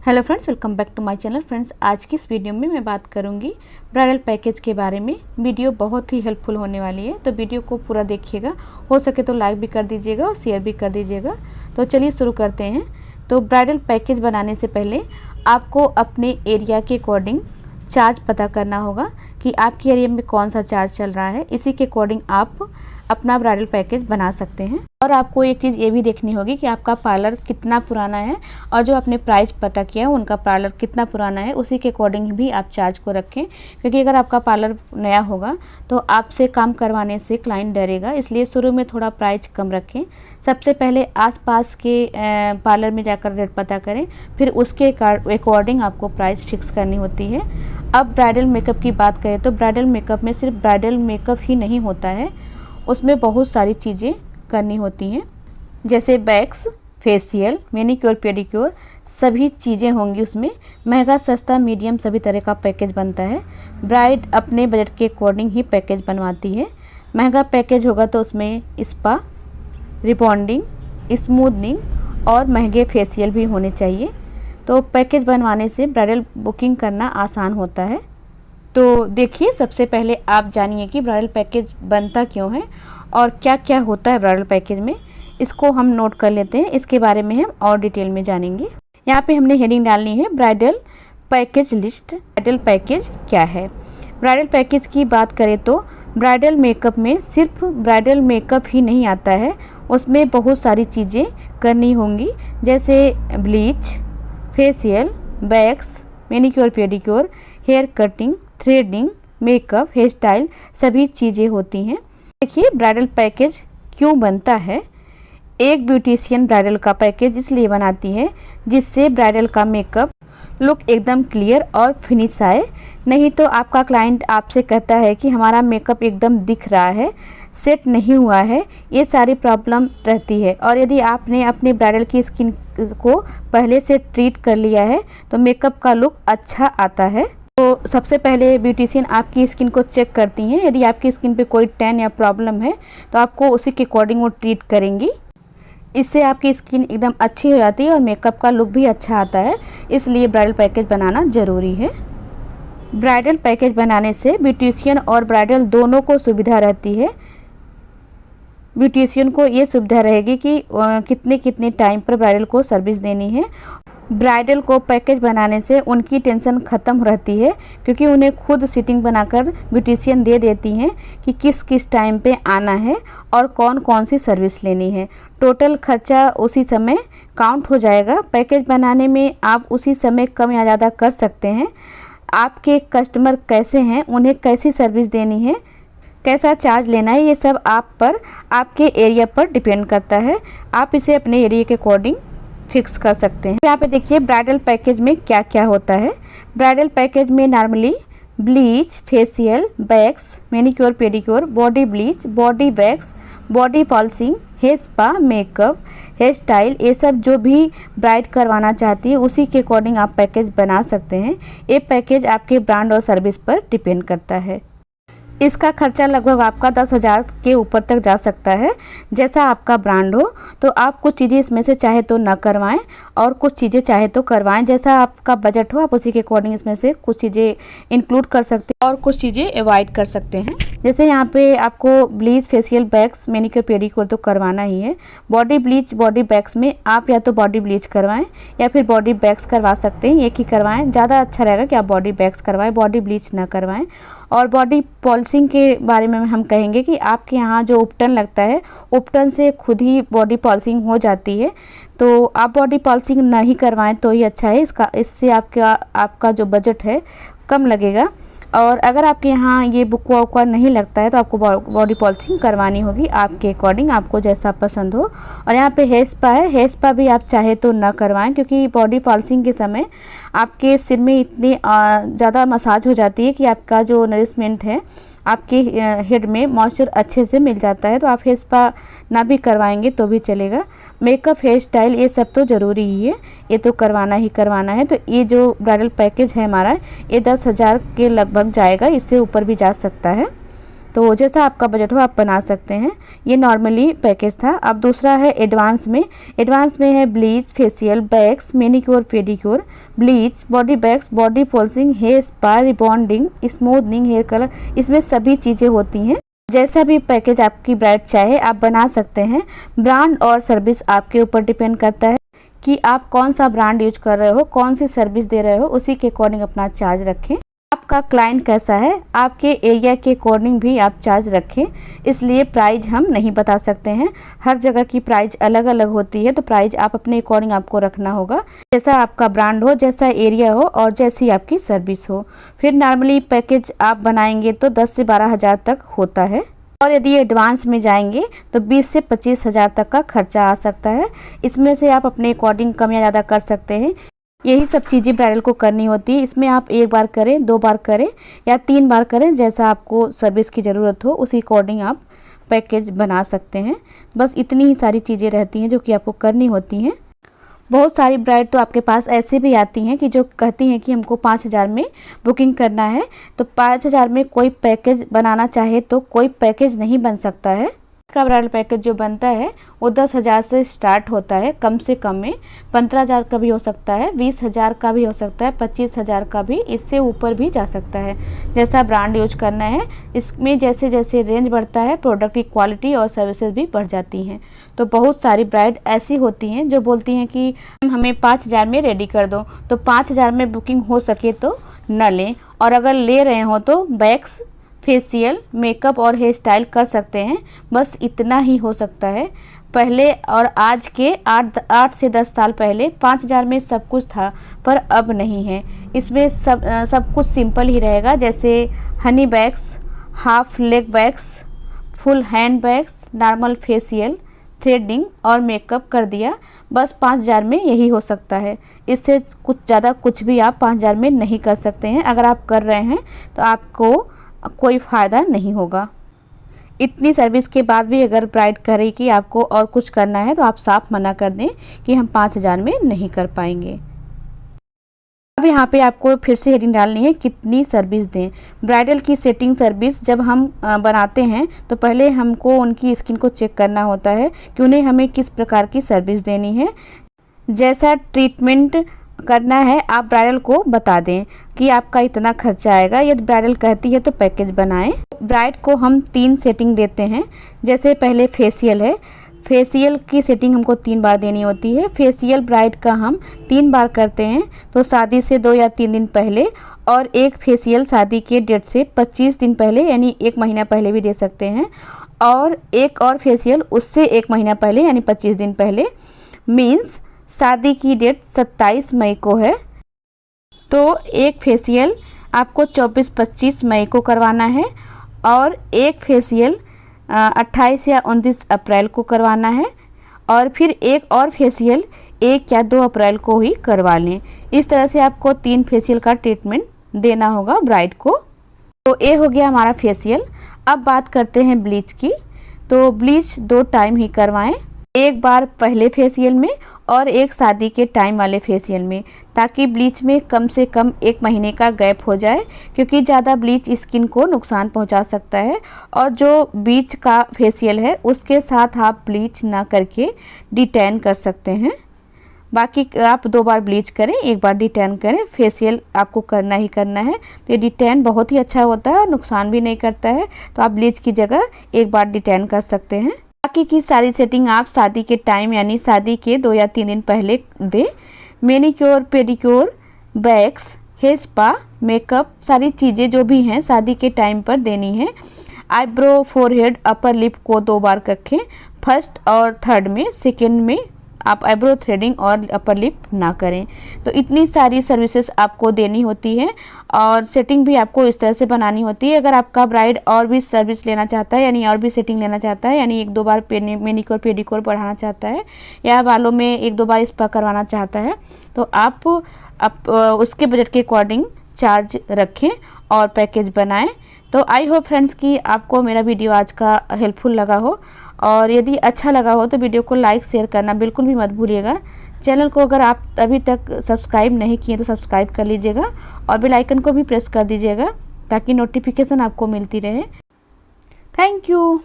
Hello friends, welcome back to my channel. Friends, आज की इस वीडियो में मैं बात करूंगी ब्राइडल पैकेज के बारे में। वीडियो बहुत ही हेल्पफुल होने वाली है, तो वीडियो को पूरा देखिएगा। हो सके तो लाइक भी कर दीजिएगा और शेयर भी कर दीजिएगा। तो चलिए शुरू करते हैं। तो ब्राइडल पैकेज बनाने से पहले आपको अपने एरिया के अकॉर्डिंग चार्ज पता करना होगा कि आपके एरिया में कौन सा चार्ज चल रहा है। इसी के अकॉर्डिंग आप अपना ब्राइडल पैकेज बना सकते हैं। और आपको एक चीज़ ये भी देखनी होगी कि आपका पार्लर कितना पुराना है और जो आपने प्राइस पता किया है उनका पार्लर कितना पुराना है, उसी के अकॉर्डिंग भी आप चार्ज को रखें। क्योंकि अगर आपका पार्लर नया होगा तो आपसे काम करवाने से क्लाइंट डरेगा, इसलिए शुरू में थोड़ा प्राइस कम रखें। सबसे पहले आसपास के पार्लर में जाकर रेट पता करें, फिर उसके अकॉर्डिंग आपको प्राइस फिक्स करनी होती है। अब ब्राइडल मेकअप की बात करें तो ब्राइडल मेकअप में सिर्फ ब्राइडल मेकअप ही नहीं होता है, उसमें बहुत सारी चीज़ें करनी होती हैं, जैसे वैक्स, फेशियल, मैनीक्योर, पेडिक्योर, सभी चीज़ें होंगी उसमें। महंगा, सस्ता, मीडियम सभी तरह का पैकेज बनता है। ब्राइड अपने बजट के अकॉर्डिंग ही पैकेज बनवाती है। महंगा पैकेज होगा तो उसमें स्पा, रिबॉन्डिंग, स्मूथनिंग और महंगे फेशियल भी होने चाहिए। तो पैकेज बनवाने से ब्राइडल बुकिंग करना आसान होता है। तो देखिए, सबसे पहले आप जानिए कि ब्राइडल पैकेज बनता क्यों है और क्या क्या होता है ब्राइडल पैकेज में। इसको हम नोट कर लेते हैं, इसके बारे में हम और डिटेल में जानेंगे। यहाँ पे हमने हेडिंग डालनी है bridal package list. Bridal package क्या है? ब्राइडल पैकेज की बात करें तो ब्राइडल मेकअप में सिर्फ ब्राइडल मेकअप ही नहीं आता है, उसमें बहुत सारी चीज़ें करनी होंगी, जैसे bleach, facial, wax, manicure, pedicure, hair cutting, threading, makeup, hair style, सभी चीज़ें होती हैं। देखिए, ब्राइडल पैकेज क्यों बनता है। एक ब्यूटिशियन ब्राइडल का पैकेज इसलिए बनाती है जिससे ब्राइडल का मेकअप लुक एकदम क्लियर और फिनिश आए। नहीं तो आपका क्लाइंट आपसे कहता है कि हमारा मेकअप एकदम दिख रहा है, सेट नहीं हुआ है, ये सारी प्रॉब्लम रहती है। और यदि आपने अपने ब्राइडल की स्किन को पहले से ट्रीट कर लिया है तो मेकअप का लुक अच्छा आता है। तो सबसे पहले ब्यूटिशियन आपकी स्किन को चेक करती हैं। यदि आपकी स्किन पे कोई टैन या प्रॉब्लम है तो आपको उसी के अकॉर्डिंग वो ट्रीट करेंगी। इससे आपकी स्किन एकदम अच्छी हो जाती है और मेकअप का लुक भी अच्छा आता है। इसलिए ब्राइडल पैकेज बनाना ज़रूरी है। ब्राइडल पैकेज बनाने से ब्यूटिशियन और ब्राइडल दोनों को सुविधा रहती है। ब्यूटिशियन को ये सुविधा रहेगी कि कितने कितने टाइम पर ब्राइडल को सर्विस देनी है। ब्राइडल को पैकेज बनाने से उनकी टेंशन ख़त्म रहती है, क्योंकि उन्हें खुद सिटिंग बनाकर ब्यूटिशियन दे देती हैं कि किस किस टाइम पे आना है और कौन कौन सी सर्विस लेनी है। टोटल खर्चा उसी समय काउंट हो जाएगा। पैकेज बनाने में आप उसी समय कम या ज़्यादा कर सकते हैं। आपके कस्टमर कैसे हैं, उन्हें कैसी सर्विस देनी है, कैसा चार्ज लेना है, ये सब आप पर, आपके एरिया पर डिपेंड करता है। आप इसे अपने एरिया के अकॉर्डिंग फिक्स कर सकते हैं। यहाँ पे देखिए ब्राइडल पैकेज में क्या क्या होता है। ब्राइडल पैकेज में normally bleach, facial, wax, manicure, pedicure, body bleach, body wax, body polishing, hair spa, makeup, hair style, ये सब जो भी ब्राइड करवाना चाहती है उसी के अकॉर्डिंग आप पैकेज बना सकते हैं। ये पैकेज आपके ब्रांड और सर्विस पर डिपेंड करता है। इसका खर्चा लगभग आपका 10,000 के ऊपर तक जा सकता है, जैसा आपका ब्रांड हो। तो आप कुछ चीज़ें इसमें से चाहे तो ना करवाएं और कुछ चीज़ें चाहे तो करवाएं, जैसा आपका बजट हो आप उसी के अकॉर्डिंग इसमें से कुछ चीज़ें इंक्लूड कर सकते हैं और कुछ चीज़ें अवॉइड कर सकते हैं। जैसे यहाँ पे आपको bleach, facial, wax, manicure, pedicure तो करवाना ही है। बॉडी ब्लीच, बॉडी वैक्स में आप या तो बॉडी ब्लीच करवाएं या फिर बॉडी वैक्स करवा सकते हैं, एक ही करवाएं। ज़्यादा अच्छा रहेगा कि आप बॉडी वैक्स करवाएं, बॉडी ब्लीच ना करवाएं। और बॉडी पॉलिशिंग के बारे में हम कहेंगे कि आपके यहाँ जो उपटन लगता है, उपटन से खुद ही बॉडी पॉलिशिंग हो जाती है, तो आप बॉडी पॉलिशिंग नहीं करवाएं तो ही अच्छा है। इससे आपका जो बजट है कम लगेगा। और अगर आपके यहाँ ये बुकवा उकवा नहीं लगता है तो आपको बॉडी पॉलिशिंग करवानी होगी आपके अकॉर्डिंग, आपको जैसा पसंद हो। और यहाँ पे हेयर स्पा है, हेयर स्पा भी आप चाहे तो ना करवाएं, क्योंकि बॉडी पॉलिशिंग के समय आपके सिर में इतनी ज़्यादा मसाज हो जाती है कि आपका जो नरिशमेंट है आपके हेड में मॉइस्चर अच्छे से मिल जाता है। तो आप हेयर स्पा ना भी करवाएंगे तो भी चलेगा। मेकअप, हेयर स्टाइल, ये सब तो ज़रूरी ही है, ये तो करवाना ही करवाना है। तो ये जो ब्राइडल पैकेज है हमारा, ये 10,000 के लगभग जाएगा, इससे ऊपर भी जा सकता है। तो जैसा आपका बजट हो आप बना सकते हैं। ये नॉर्मली पैकेज था। अब दूसरा है एडवांस में। एडवांस में है bleach, facial, wax, manicure, pedicure, bleach, body wax, body polishing, hair spa, rebonding, smoothening, hair colour, इसमें सभी चीज़ें होती हैं। जैसा भी पैकेज आपकी ब्राइड चाहे आप बना सकते हैं। ब्रांड और सर्विस आपके ऊपर डिपेंड करता है कि आप कौन सा ब्रांड यूज कर रहे हो, कौन सी सर्विस दे रहे हो, उसी के अकॉर्डिंग अपना चार्ज रखें। आपका क्लाइंट कैसा है, आपके एरिया के अकॉर्डिंग भी आप चार्ज रखें। इसलिए प्राइस हम नहीं बता सकते हैं, हर जगह की प्राइस अलग अलग होती है, तो प्राइस आप अपने अकॉर्डिंग आपको रखना होगा, जैसा आपका ब्रांड हो, जैसा एरिया हो और जैसी आपकी सर्विस हो। फिर नॉर्मली पैकेज आप बनाएंगे तो 10 से 12 हज़ार तक होता है, और यदि एडवांस में जाएंगे तो 20 से 25 हज़ार तक का खर्चा आ सकता है। इसमें से आप अपने अकॉर्डिंग कम या ज़्यादा कर सकते हैं। यही सब चीज़ें ब्राइडल को करनी होती है। इसमें आप 1 बार करें, 2 बार करें या 3 बार करें, जैसा आपको सर्विस की ज़रूरत हो उसी अकॉर्डिंग आप पैकेज बना सकते हैं। बस इतनी ही सारी चीज़ें रहती हैं जो कि आपको करनी होती हैं। बहुत सारी ब्राइड तो आपके पास ऐसे भी आती हैं कि जो कहती हैं कि हमको 5,000 में बुकिंग करना है, तो 5,000 में कोई पैकेज बनाना चाहे तो कोई पैकेज नहीं बन सकता है। का ब्राइडल पैकेज जो बनता है वो 10,000 से स्टार्ट होता है, कम से कम में 15,000 का भी हो सकता है, 20,000 का भी हो सकता है, 25,000 का भी, इससे ऊपर भी जा सकता है। जैसा ब्रांड यूज करना है, इसमें जैसे जैसे रेंज बढ़ता है प्रोडक्ट की क्वालिटी और सर्विसेज भी बढ़ जाती हैं। तो बहुत सारी ब्राइड ऐसी होती हैं जो बोलती हैं कि हमें 5,000 में रेडी कर दो, तो 5,000 में बुकिंग हो सके तो न लें, और अगर ले रहे हो तो वैक्स, फेशियल, मेकअप और हेयर स्टाइल कर सकते हैं। बस इतना ही हो सकता है। पहले और आज के 8 से 10 साल पहले 5,000 में सब कुछ था, पर अब नहीं है। इसमें सब कुछ सिंपल ही रहेगा, जैसे honey wax, half leg wax, full hand wax, normal facial, threading और मेकअप कर दिया। बस 5,000 में यही हो सकता है। इससे कुछ ज़्यादा कुछ भी आप 5,000 में नहीं कर सकते हैं। अगर आप कर रहे हैं तो आपको कोई फ़ायदा नहीं होगा। इतनी सर्विस के बाद भी अगर ब्राइड करे कि आपको और कुछ करना है तो आप साफ मना कर दें कि हम 5,000 में नहीं कर पाएंगे। अब यहाँ पे आपको फिर से हेडिंग डालनी है कितनी सर्विस दें। ब्राइडल की सेटिंग सर्विस जब हम बनाते हैं तो पहले हमको उनकी स्किन को चेक करना होता है कि उन्हें हमें किस प्रकार की सर्विस देनी है। जैसा ट्रीटमेंट करना है आप ब्राइडल को बता दें कि आपका इतना खर्चा आएगा। यदि ब्राइडल कहती है तो पैकेज बनाएं। ब्राइड को हम 3 सेटिंग देते हैं। जैसे पहले फेशियल है, फेशियल की सेटिंग हमको 3 बार देनी होती है। फेशियल ब्राइड का हम 3 बार करते हैं, तो शादी से 2 या 3 दिन पहले, और एक फेशियल शादी के डेट से 25 दिन पहले यानी 1 महीना पहले भी दे सकते हैं, और एक और फेशियल उससे 1 महीना पहले यानी 25 दिन पहले। मीन्स शादी की डेट 27 मई को है तो एक फेशियल आपको 24-25 मई को करवाना है, और एक फेशियल 28 या 29 अप्रैल को करवाना है, और फिर एक और फेशियल 1 या 2 अप्रैल को ही करवा लें। इस तरह से आपको 3 फेशियल का ट्रीटमेंट देना होगा ब्राइड को। तो ये हो गया हमारा फेशियल। अब बात करते हैं ब्लीच की। तो ब्लीच 2 टाइम ही करवाएं, एक बार पहले फेशियल में और एक शादी के टाइम वाले फेशियल में, ताकि ब्लीच में कम से कम 1 महीने का गैप हो जाए, क्योंकि ज़्यादा ब्लीच स्किन को नुकसान पहुंचा सकता है। और जो बीच का फेशियल है उसके साथ आप ब्लीच ना करके डिटैन कर सकते हैं। बाकी आप 2 बार ब्लीच करें, 1 बार डिटैन करें। फेशियल आपको करना ही करना है, तो ये डिटैन बहुत ही अच्छा होता है और नुकसान भी नहीं करता है। तो आप ब्लीच की जगह 1 बार डिटैन कर सकते हैं। बाकी की सारी सेटिंग आप शादी के टाइम यानी शादी के 2 या 3 दिन पहले दें। Manicure, pedicure, wax, hair spa, makeup, सारी चीज़ें जो भी हैं शादी के टाइम पर देनी है। आईब्रो, फोरहेड, अपर लिप को 2 बार रखें, फर्स्ट और थर्ड में। सेकेंड में आप आईब्रो थ्रेडिंग और अपर लिप ना करें। तो इतनी सारी सर्विसेज आपको देनी होती है, और सेटिंग भी आपको इस तरह से बनानी होती है। अगर आपका ब्राइड और भी सर्विस लेना चाहता है, यानी और भी सेटिंग लेना चाहता है, यानी 1-2 बार मैनिक्योर पेडिक्योर बढ़ाना चाहता है, या बालों में 1-2 बार स्पा करवाना चाहता है, तो आप उसके बजट के अकॉर्डिंग चार्ज रखें और पैकेज बनाएं। तो आई होप फ्रेंड्स कि आपको मेरा वीडियो आज का हेल्पफुल लगा हो, और यदि अच्छा लगा हो तो वीडियो को लाइक शेयर करना बिल्कुल भी मत भूलिएगा। चैनल को अगर आप अभी तक सब्सक्राइब नहीं किए तो सब्सक्राइब कर लीजिएगा, और बेल आइकन को भी प्रेस कर दीजिएगा ताकि नोटिफिकेशन आपको मिलती रहे। Thank you.